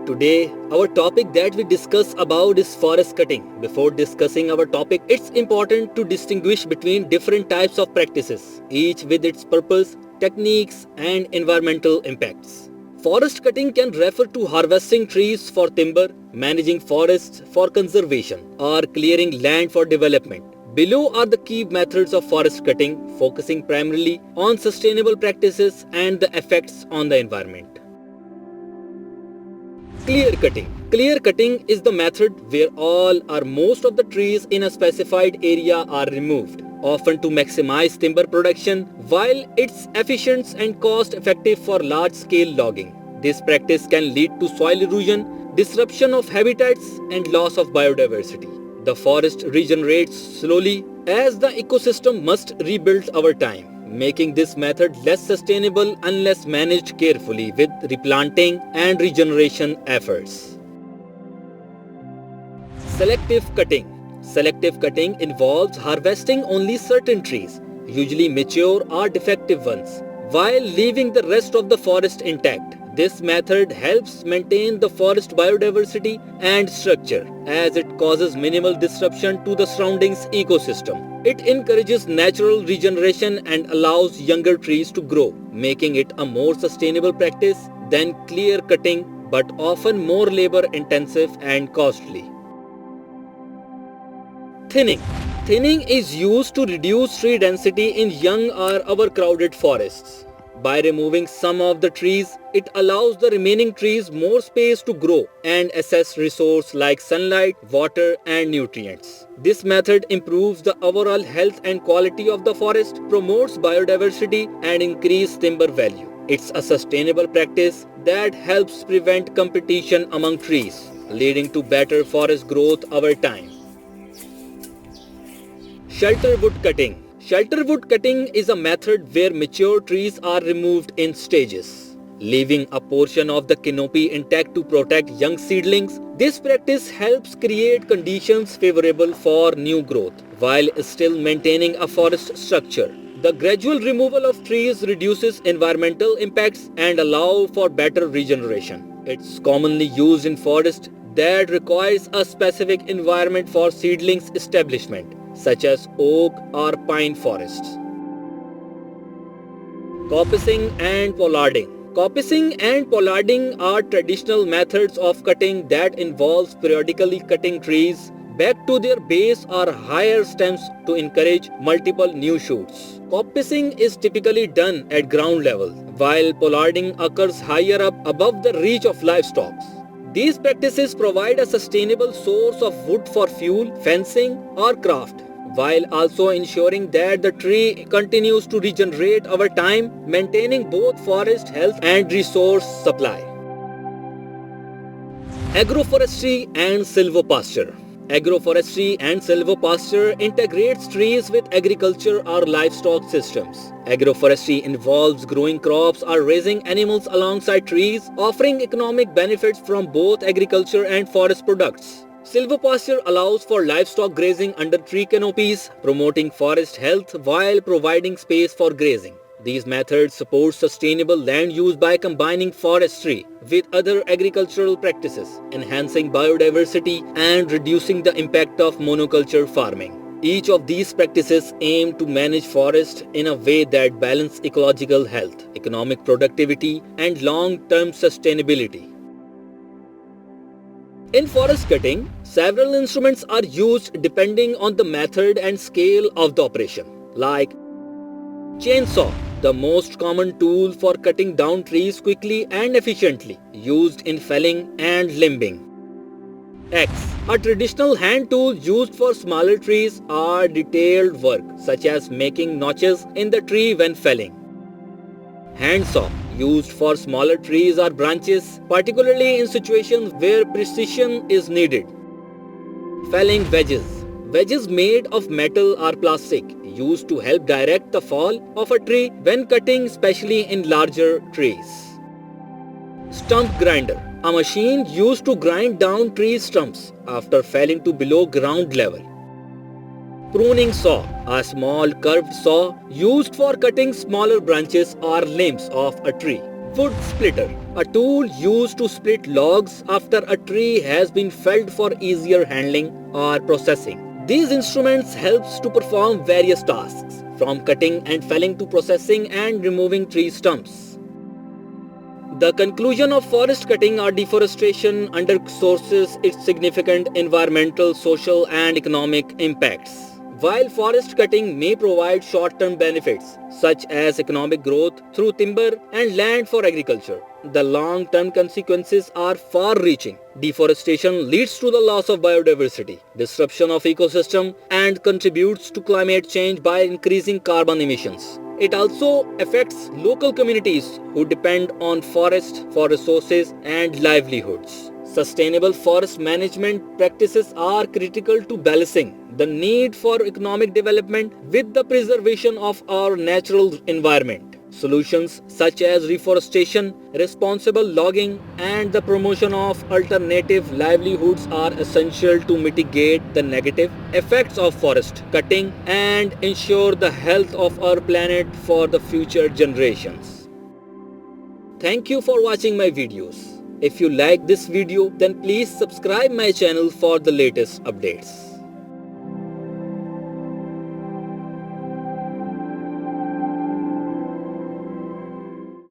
Today, our topic that we discuss about is forest cutting. Before discussing our topic, it's important to distinguish between different types of practices, each with its purpose, techniques, and environmental impacts. Forest cutting can refer to harvesting trees for timber, managing forests for conservation, or clearing land for development. Below are the key methods of forest cutting, focusing primarily on sustainable practices and the effects on the environment. Clear cutting. Clear cutting is the method where all or most of the trees in a specified area are removed, often to maximize timber production, while it's efficient and cost effective for large scale logging. This practice can lead to soil erosion, disruption of habitats, and loss of biodiversity. The forest regenerates slowly as the ecosystem must rebuild over time, making this method less sustainable unless managed carefully with replanting and regeneration efforts. Selective cutting. Selective cutting involves harvesting only certain trees, usually mature or defective ones, while leaving the rest of the forest intact. This method helps maintain the forest biodiversity and structure as it causes minimal disruption to the surroundings ecosystem. It encourages natural regeneration and allows younger trees to grow, making it a more sustainable practice than clear cutting, but often more labor intensive and costly. Thinning. Thinning is used to reduce tree density in young or overcrowded forests. By removing some of the trees, it allows the remaining trees more space to grow and access resources like sunlight, water, and nutrients. This method improves the overall health and quality of the forest, promotes biodiversity, and increases timber value. It's a sustainable practice that helps prevent competition among trees, leading to better forest growth over time. Shelter wood cutting. Shelter wood cutting is a method where mature trees are removed in stages, leaving a portion of the canopy intact to protect young seedlings. This practice helps create conditions favorable for new growth while still maintaining a forest structure. The gradual removal of trees reduces environmental impacts and allow for better regeneration. It's commonly used in forests that requires a specific environment for seedlings establishment, such as oak or pine forests. Coppicing and pollarding. Coppicing and pollarding are traditional methods of cutting that involves periodically cutting trees back to their base or higher stems to encourage multiple new shoots. Coppicing is typically done at ground level, while pollarding occurs higher up above the reach of livestock. These practices provide a sustainable source of wood for fuel, fencing, or craft, while also ensuring that the tree continues to regenerate over time, maintaining both forest health and resource supply. Agroforestry and silvopasture. Agroforestry and silvopasture integrates trees with agriculture or livestock systems. Agroforestry involves growing crops or raising animals alongside trees, offering economic benefits from both agriculture and forest products. Silvopasture allows for livestock grazing under tree canopies, promoting forest health while providing space for grazing. These methods support sustainable land use by combining forestry with other agricultural practices, enhancing biodiversity and reducing the impact of monoculture farming. Each of these practices aim to manage forest in a way that balances ecological health, economic productivity, and long-term sustainability. In forest cutting, several instruments are used depending on the method and scale of the operation, like chainsaw, the most common tool for cutting down trees quickly and efficiently, used in felling and limbing. Axe, a traditional hand tool used for smaller trees or detailed work, such as making notches in the tree when felling. Handsaw, used for smaller trees or branches, particularly in situations where precision is needed. Felling wedges. Wedges made of metal or plastic, used to help direct the fall of a tree when cutting, especially in larger trees. Stump grinder, a machine used to grind down tree stumps after felling to below ground level. Pruning saw, a small curved saw used for cutting smaller branches or limbs of a tree. Wood splitter, a tool used to split logs after a tree has been felled for easier handling or processing. These instruments helps to perform various tasks, from cutting and felling to processing and removing tree stumps. The conclusion of forest cutting or deforestation underscores its significant environmental, social and economic impacts. While forest cutting may provide short-term benefits such as economic growth through timber and land for agriculture, the long-term consequences are far-reaching. Deforestation leads to the loss of biodiversity, disruption of ecosystem, and contributes to climate change by increasing carbon emissions. It also affects local communities who depend on forest for resources and livelihoods. Sustainable forest management practices are critical to balancing the need for economic development with the preservation of our natural environment. Solutions such as reforestation, responsible logging, and the promotion of alternative livelihoods are essential to mitigate the negative effects of forest cutting and ensure the health of our planet for the future generations. Thank you for watching my videos. If you like this video, then please subscribe my channel for the latest updates.